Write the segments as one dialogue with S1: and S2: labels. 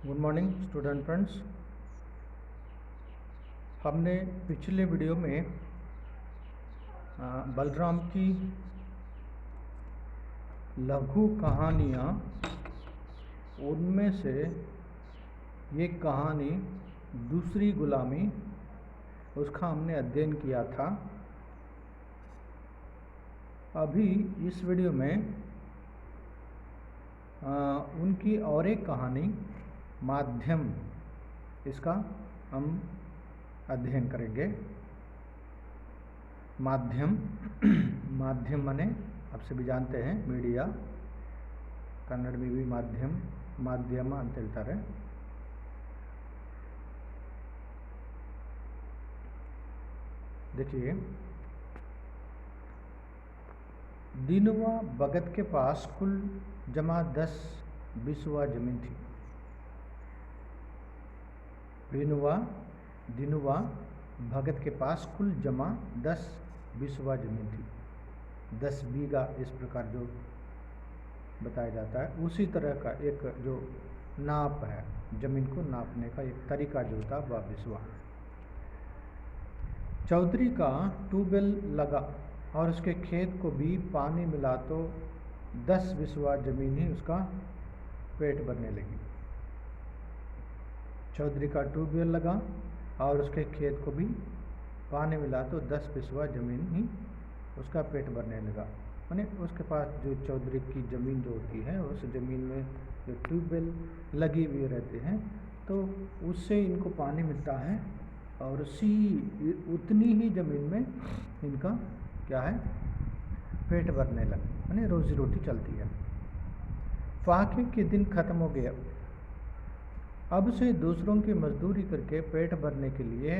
S1: Good morning student friends. हमने पिछले video में बलराम की लघु कहानियाँ, उनमें से ये कहानी दूसरी गुलामी, उसका हमने अध्ययन किया था। अभी इस वीडियो में उनकी और एक कहानी माध्यम, इसका हम अध्ययन करेंगे। माध्यम माध्यम माने आप सभी जानते हैं मीडिया, कन्नड़ में भी माध्यम माध्यम ಅಂತ ಹೇಳ್ತಾರೆ। देखिए, दिनवा भगत के पास कुल जमा 10 बिस्वा जमीन थी। दिनवा भगत के पास कुल जमा 10 बिस्वा जमीन थी। 10 बीघा इस प्रकार जो बताया जाता है, उसी तरह का एक जो नाप है, जमीन को नापने का एक तरीका जो था वह बिस्वा। चौधरी का ट्यूबवेल लगा और उसके खेत को भी पानी मिला तो 10 बिस्वा जमीन ही उसका पेट भरने लगी। चौधरी का ट्यूबवेल लगा और उसके खेत को भी पानी मिला तो 10 बिस्वा जमीन ही उसका पेट भरने लगा। माने उसके पास जो चौधरी की ज़मीन जो होती है, उस ज़मीन में जो ट्यूबवेल लगी हुई रहते हैं, तो उससे इनको पानी मिलता है और उतनी ही ज़मीन में इनका क्या है, पेट भरने लगा, माने रोजी रोटी चलती है। फाके के दिन ख़त्म हो गया। अब से दूसरों की मजदूरी करके पेट भरने के लिए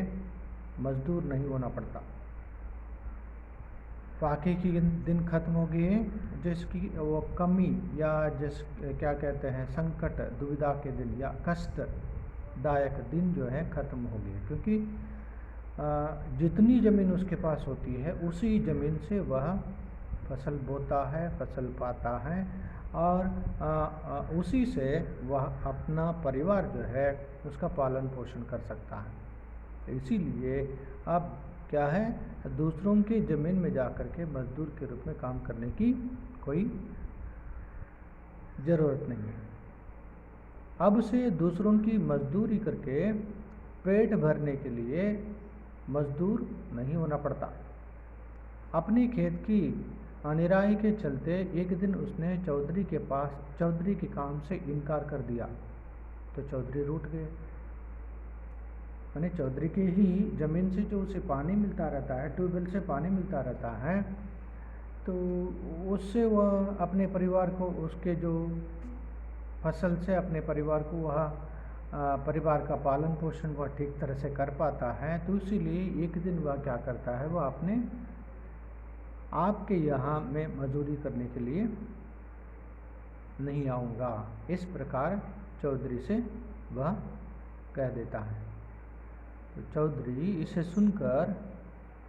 S1: मजदूर नहीं होना पड़ता। फाके के दिन खत्म हो गए, जिसकी वो कमी या जिस क्या कहते हैं संकट दुविधा के दिन या कष्टदायक दिन जो है ख़त्म हो गए, क्योंकि जितनी ज़मीन उसके पास होती है उसी ज़मीन से वह फसल बोता है, फसल पाता है और उसी से वह अपना परिवार जो है उसका पालन पोषण कर सकता है। इसीलिए अब क्या है, दूसरों की ज़मीन में जाकर के मजदूर के रूप में काम करने की कोई ज़रूरत नहीं है। अब से दूसरों की मजदूरी करके पेट भरने के लिए मजदूर नहीं होना पड़ता। अपनी खेत की अनिराई के चलते एक दिन उसने चौधरी के काम से इनकार कर दिया तो चौधरी रूठ गए। माने चौधरी की ही ज़मीन से जो उसे पानी मिलता रहता है, ट्यूबवेल से पानी मिलता रहता है, तो उससे वह अपने परिवार को, उसके जो फसल से अपने परिवार को वह परिवार का पालन पोषण वह ठीक तरह से कर पाता है। तो इसीलिए एक दिन वह क्या करता है, वह अपने आपके यहाँ में मजदूरी करने के लिए नहीं आऊँगा, इस प्रकार चौधरी से वह कह देता है। तो चौधरी इसे सुनकर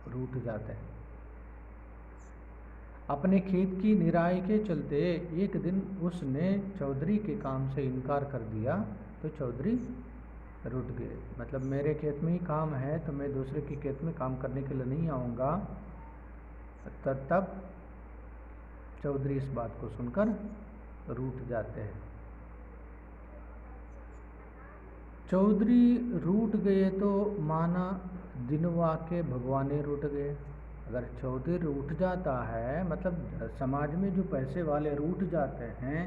S1: रूठ जाते हैं। अपने खेत की निराई के चलते एक दिन उसने चौधरी के काम से इनकार कर दिया तो चौधरी रूठ गए। मतलब मेरे खेत में ही काम है तो मैं दूसरे के खेत में काम करने के लिए नहीं आऊँगा। तब चौधरी इस बात को सुनकर रूठ जाते हैं। चौधरी रूठ गए तो माना दिनवा के भगवाने रूठ गए। अगर चौधरी रूठ जाता है, मतलब समाज में जो पैसे वाले रूठ जाते हैं,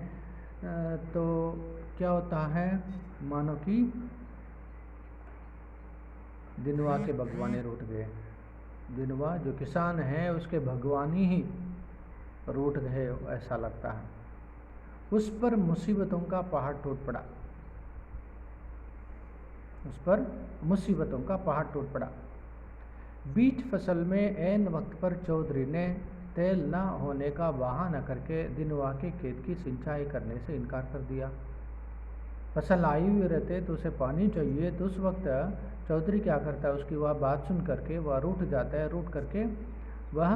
S1: तो क्या होता है, मानो कि दिनवा के भगवाने रूठ गए। दिनवा जो किसान है उसके भगवानी ही रूठ गए, ऐसा लगता है। उस पर मुसीबतों का पहाड़ टूट पड़ा। उस पर मुसीबतों का पहाड़ टूट पड़ा। बीच फसल में ऐन वक्त पर चौधरी ने तेल न होने का बहाना करके दिनवा के खेत की सिंचाई करने से इनकार कर दिया। फसल आई हुई रहते तो उसे पानी चाहिए, तो उस वक्त चौधरी क्या करता है, उसकी वह बात सुन करके वह रूठ जाता है। रूठ करके वह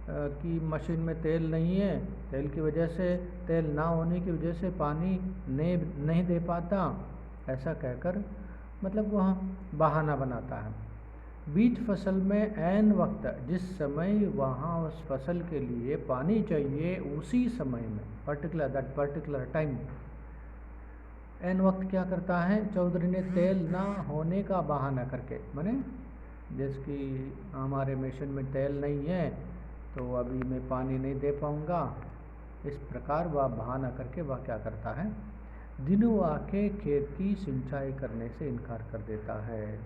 S1: कि मशीन में तेल नहीं है, तेल की वजह से, तेल ना होने की वजह से पानी नहीं दे पाता, ऐसा कहकर मतलब वह बहाना बनाता है। बीज फसल में ऐन वक्त जिस समय वहाँ उस फसल के लिए पानी चाहिए उसी समय में पर्टिकुलर टाइम ऐन वक्त क्या करता है, चौधरी ने तेल ना होने का बहाना करके, माने जैसे कि हमारे मशीन में तेल नहीं है तो अभी मैं पानी नहीं दे पाऊँगा, इस प्रकार वह बहाना करके वह क्या करता है, दिनुआ के खेत की सिंचाई करने से इनकार कर देता है।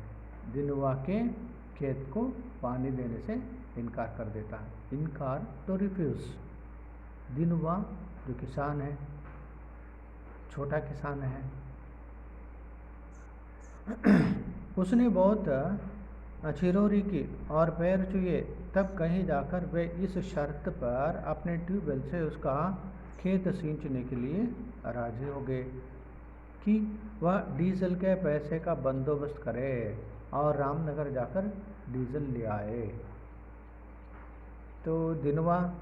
S1: दिनुआ के खेत को पानी देने से इनकार कर देता है। इनकार तो रिफ्यूज़। दिनुआ जो किसान है, छोटा किसान है, उसने बहुत चिरौरी की और पैर छुए, तब कहीं जाकर वे इस शर्त पर अपने ट्यूबवेल से उसका खेत सींचने के लिए राजी हो गए कि वह डीजल के पैसे का बंदोबस्त करे और रामनगर जाकर डीजल ले आए। तो दिनवा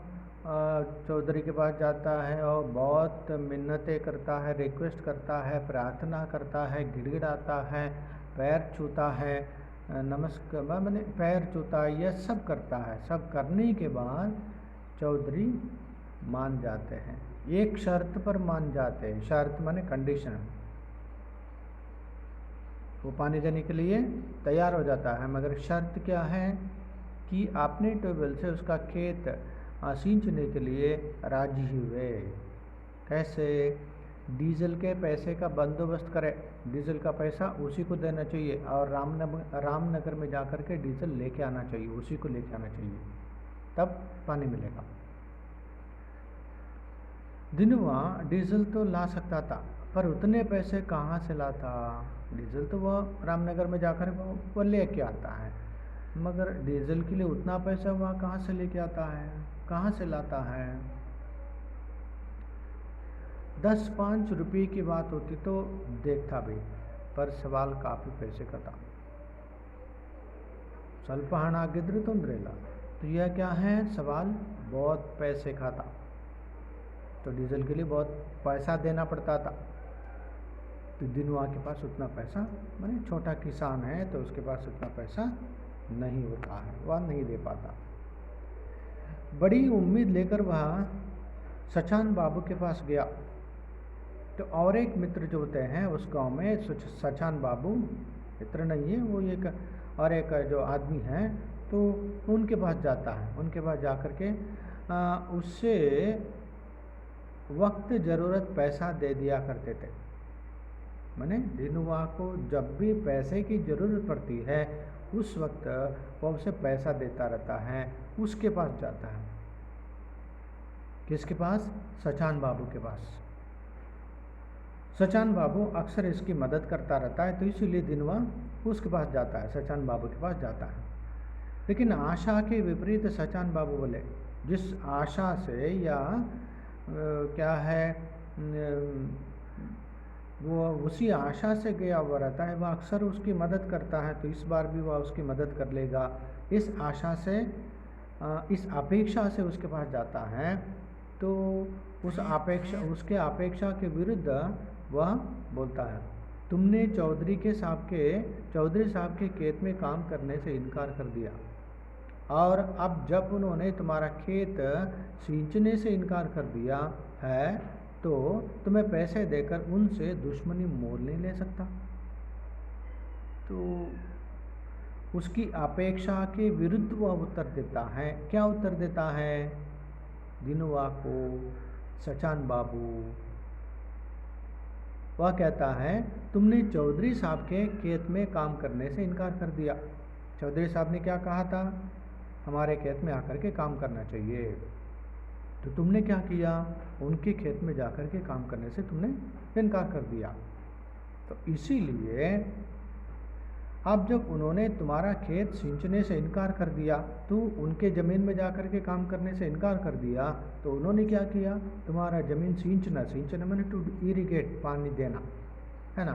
S1: चौधरी के पास जाता है और बहुत मिन्नतें करता है, रिक्वेस्ट करता है, प्रार्थना करता है, गिड़गिड़ाता है, पैर छूता है, नमस्कार मैंने पैर छूता है, यह सब करता है। सब करने के बाद चौधरी मान जाते हैं, एक शर्त पर मान जाते हैं। शर्त माने कंडीशन। वो पानी देने के लिए तैयार हो जाता है, मगर शर्त क्या है कि आपने ट्यूबवेल से उसका खेत सींचने के लिए राजी हुए। कैसे? डीजल के पैसे का बंदोबस्त करे, डीजल का पैसा उसी को देना चाहिए और रामनगर में जाकर के डीजल लेके आना चाहिए, उसी को लेके आना चाहिए, तब पानी मिलेगा। दिनवा डीजल तो ला सकता था, पर उतने पैसे कहाँ से लाता? डीजल तो वह रामनगर में जाकर वो लेके आता है, मगर डीजल के लिए उतना पैसा वह कहाँ से लेके आता है, कहाँ से लाता है? 10-5 रुपये की बात होती तो देखता भी, पर सवाल काफ़ी पैसे का था। ಸ್ವಲ್ಪ ಹಣ ಆಗಿದ್ರೆ ತೊಂದರೆ ಇಲ್ಲ, तो यह क्या है, सवाल बहुत पैसे का था, तो डीजल के लिए बहुत पैसा देना पड़ता था। तो दिनवा के पास उतना पैसा, माने छोटा किसान है तो उसके पास उतना पैसा नहीं होता है, वह नहीं दे पाता। बड़ी उम्मीद लेकर वह सचान बाबू के पास गया। तो और एक मित्र जो होते हैं उस गांव में, सचान बाबू मित्र नहीं है, वो एक और एक जो आदमी हैं, तो उनके पास जाता है। उनके पास जाकर के उससे वक्त ज़रूरत पैसा दे दिया करते थे। माने दिनुआ को जब भी पैसे की ज़रूरत पड़ती है उस वक्त वो उसे पैसा देता रहता है। उसके पास जाता है। किसके पास? सचान बाबू के पास। सचान बाबू अक्सर इसकी मदद करता रहता है, तो इसीलिए दिनवा उसके पास जाता है, सचान बाबू के पास जाता है। लेकिन आशा के विपरीत सचान बाबू बोले, जिस आशा से या क्या है वो उसी आशा से गया हुआ रहता है, वह अक्सर उसकी मदद करता है, तो इस बार भी वह उसकी मदद कर लेगा। इस आशा से, इस अपेक्षा से उसके पास जाता है, तो उसके अपेक्षा के विरुद्ध वह बोलता है, तुमने चौधरी साहब के खेत में काम करने से इनकार कर दिया, और अब जब उन्होंने तुम्हारा खेत सींचने से इनकार कर दिया है तो तुम्हें पैसे देकर उनसे दुश्मनी मोल नहीं ले सकता। तो उसकी अपेक्षा के विरुद्ध वह उत्तर देता है। क्या उत्तर देता है? दिनुआ को सचान बाबू वह कहता है, तुमने चौधरी साहब के खेत में काम करने से इनकार कर दिया। चौधरी साहब ने क्या कहा था? हमारे खेत में आकर के काम करना चाहिए। तो तुमने क्या किया? उनके खेत में जाकर के काम करने से तुमने इनकार कर दिया। तो इसीलिए अब जब उन्होंने तुम्हारा खेत सींचने से इनकार कर दिया, तो उनके ज़मीन में जाकर के काम करने से इनकार कर दिया, तो उन्होंने क्या किया? तुम्हारा ज़मीन सींचना मैंने टू इरिगेट, पानी देना है ना,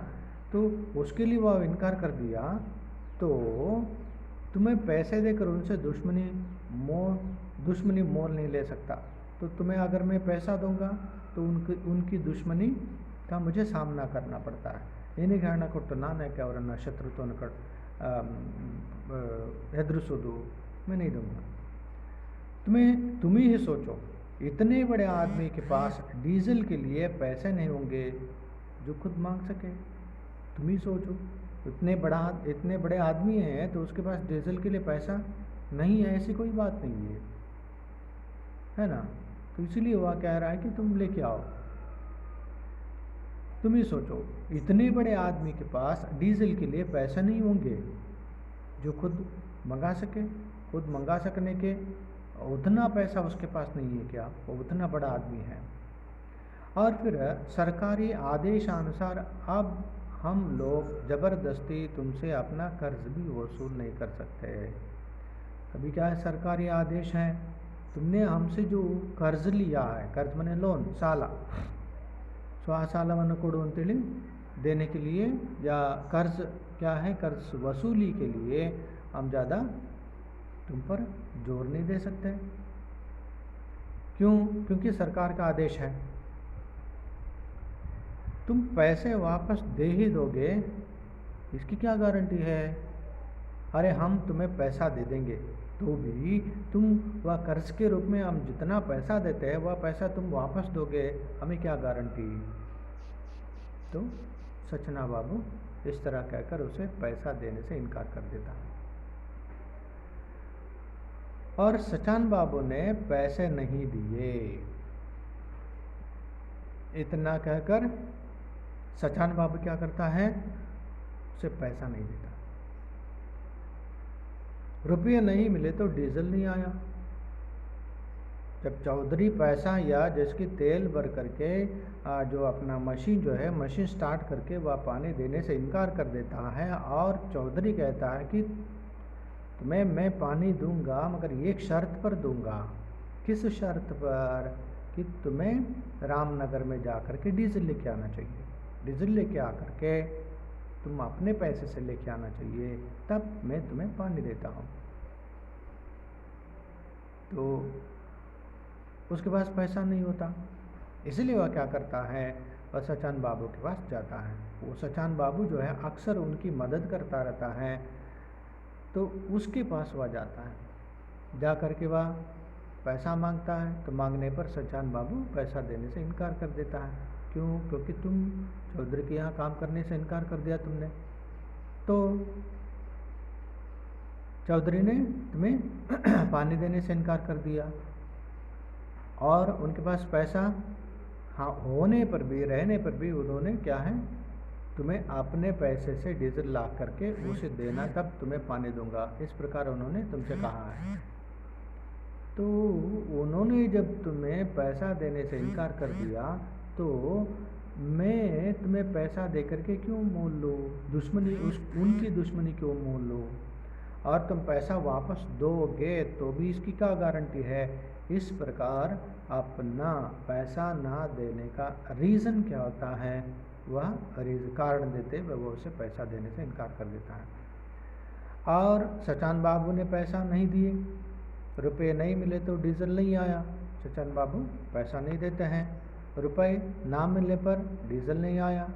S1: तो उसके लिए वह इनकार कर दिया। तो तुम्हें पैसे देकर उनसे दुश्मनी मोल नहीं ले सकता। तो तुम्हें अगर मैं पैसा दूंगा तो उनकी दुश्मनी का मुझे सामना करना पड़ता है। ಏನೇ ಕಾರಣ ಕೊಟ್ಟು ನಾನಕ್ಕೆ ಅವರನ್ನು ಶತ್ರುತ್ವವನ್ನು ಹೆದರಿಸೋದು मैं नहीं दूंगा। तुम ही सोचो, इतने बड़े आदमी के पास डीजल के लिए पैसे नहीं होंगे जो खुद मांग सके। तुम ही सोचो, इतने बड़े आदमी हैं तो उसके पास डीजल के लिए पैसा नहीं है, ऐसी कोई बात नहीं है ना। तो इसीलिए वह कह रहा है कि तुम लेके आओ। तुम ही सोचो, इतने बड़े आदमी के पास डीजल के लिए पैसे नहीं होंगे जो खुद मंगा सके। खुद मंगा सकने के उतना पैसा उसके पास नहीं है क्या, वो उतना बड़ा आदमी है। और फिर सरकारी आदेशानुसार अब हम लोग ज़बरदस्ती तुमसे अपना कर्ज भी वसूल नहीं कर सकते। अभी क्या है, सरकारी आदेश है, तुमने हमसे जो कर्ज लिया है, कर्ज माने लोन, साला सालವನ್ನು ಕೊಡು ಅಂತೇಳಿ देने के लिए, या कर्ज क्या है, कर्ज वसूली के लिए हम ज़्यादा तुम पर जोर नहीं दे सकते। क्यों? क्योंकि सरकार का आदेश है। तुम पैसे वापस दे ही दोगे, इसकी क्या गारंटी है। अरे हम तुम्हें पैसा दे देंगे तो भी तुम वह कर्ज के रूप में हम जितना पैसा देते हैं वह पैसा तुम वापस दोगे, हमें क्या गारंटी। तो सचना बाबू इस तरह कहकर उसे पैसा देने से इनकार कर देता है। और सचान बाबू ने पैसे नहीं दिए। इतना कहकर सचान बाबू क्या करता है, उसे पैसा नहीं देता। रुपये नहीं मिले तो डीजल नहीं आया। जब चौधरी पैसा या जिसकी तेल भर करके जो अपना मशीन जो है, मशीन स्टार्ट करके वह पानी देने से इनकार कर देता है, और चौधरी कहता है कि तुम्हें मैं पानी दूंगा मगर एक शर्त पर दूंगा। किस शर्त पर? कि तुम्हें रामनगर में जा कर के डीजल लेके आना चाहिए। डीजल लेके आकर के तुम अपने पैसे से लेके आना चाहिए, तब मैं तुम्हें पानी देता हूँ। तो उसके पास पैसा नहीं होता, इसलिए वह क्या करता है, वह सचान बाबू के पास जाता है। वो सचान बाबू जो है अक्सर उनकी मदद करता रहता है, तो उसके पास वह जाता है। जा कर के वह पैसा मांगता है, तो मांगने पर सचान बाबू पैसा देने से इनकार कर देता है। क्यों? क्योंकि तुम चौधरी के यहाँ काम करने से इनकार कर दिया तुमने, तो चौधरी ने तुम्हें पानी देने से इनकार कर दिया। और उनके पास पैसा हाँ होने पर भी, रहने पर भी उन्होंने क्या है, तुम्हें अपने पैसे से डीजल ला करके उसे देना, तब तुम्हें पानी दूंगा, इस प्रकार उन्होंने तुमसे कहा है। तो उन्होंने जब तुम्हें पैसा देने से इनकार कर दिया, तो मैं तुम्हें पैसा दे करके क्यों मोल लूँ, उनकी दुश्मनी क्यों मोल लूँ। और तुम पैसा वापस दोगे तो भी इसकी क्या गारंटी है। इस प्रकार अपना पैसा ना देने का रीज़न क्या होता है, वह कारण देते हुए वो उसे पैसा देने से इनकार कर देता है। और सचान बाबू ने पैसा नहीं दिए, रुपए नहीं मिले तो डीजल नहीं आया। सचान बाबू पैसा नहीं देते हैं, रुपए ना मिलने पर डीजल नहीं आया,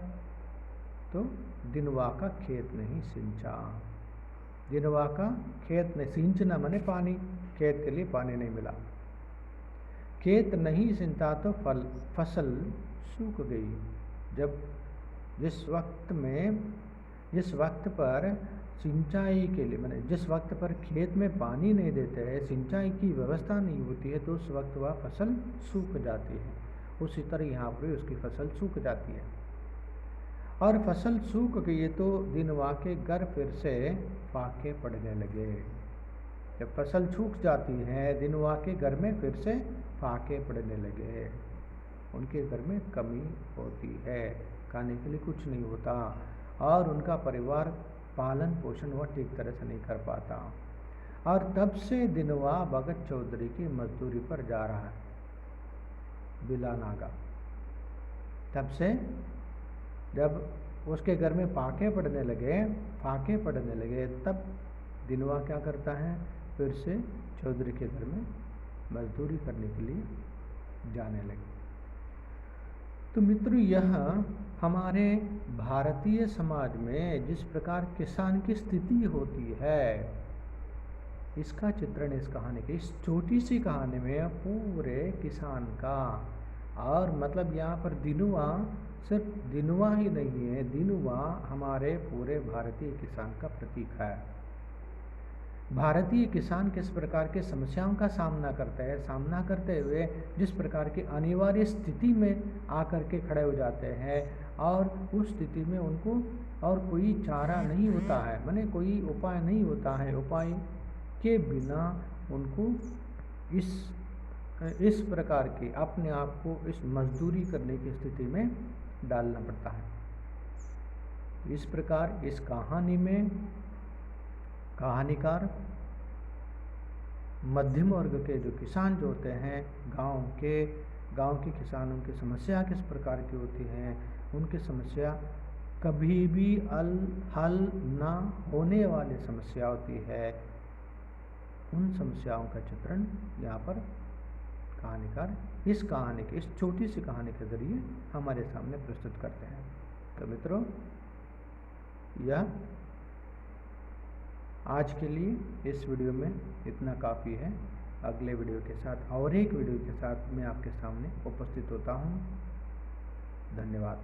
S1: तो दिनवा का खेत नहीं सिंचा। दिनवा का खेत नहीं सिंचना माने पानी, खेत के लिए पानी नहीं मिला। खेत नहीं सिंचा तो फसल सूख गई। जब जिस वक्त पर सिंचाई के लिए माने जिस वक्त पर खेत में पानी नहीं देते हैं, सिंचाई की व्यवस्था नहीं होती है, तो उस वक्त वह फसल सूख जाती है। उसी तरह यहाँ पर उसकी फसल सूख जाती है। और फसल सूख गई तो दिनवा के घर फिर से फाके पड़ने लगे। जब फसल सूख जाती है, दिनवा के घर में फिर से फाके पड़ने लगे। उनके घर में कमी होती है, खाने के लिए कुछ नहीं होता, और उनका परिवार पालन पोषण वह ठीक तरह से नहीं कर पाता। और तब से दिनवा भगत चौधरी की मजदूरी पर जा रहा है, बिला नागा। तब से जब उसके घर में फाके पड़ने लगे, तब दिनवा क्या करता है, फिर से चौधरी के घर में मजदूरी करने के लिए जाने लगे। तो मित्रों, यह हमारे भारतीय समाज में जिस प्रकार किसान की स्थिति होती है, इसका चित्रण इस कहानी के, इस छोटी सी कहानी में पूरे किसान का, और मतलब यहाँ पर दिनुआ सिर्फ दिनुआ ही नहीं है, दिनुआ हमारे पूरे भारतीय किसान का प्रतीक है। भारतीय किसान किस प्रकार के समस्याओं का सामना करते हैं, सामना करते हुए जिस प्रकार की अनिवार्य स्थिति में आकर के खड़े हो जाते हैं, और उस स्थिति में उनको और कोई चारा नहीं होता है, माने कोई उपाय नहीं होता है, उपाय के बिना उनको इस प्रकार की अपने आप को इस मजदूरी करने की स्थिति में डालना पड़ता है। इस प्रकार इस कहानी में कहानीकार मध्यम वर्ग के जो किसान जो होते हैं, गांव के किसानों की समस्या किस प्रकार की होती है, उनकी समस्या कभी भी हल ना होने वाली समस्या होती है, उन समस्याओं का चित्रण यहाँ पर कहानीकार इस कहानी के, इस छोटी सी कहानी के जरिए हमारे सामने प्रस्तुत करते हैं। तो मित्रों, यह आज के लिए इस वीडियो में इतना काफ़ी है। अगले वीडियो के साथ और एक वीडियो के साथ मैं आपके सामने उपस्थित होता हूँ। धन्यवाद।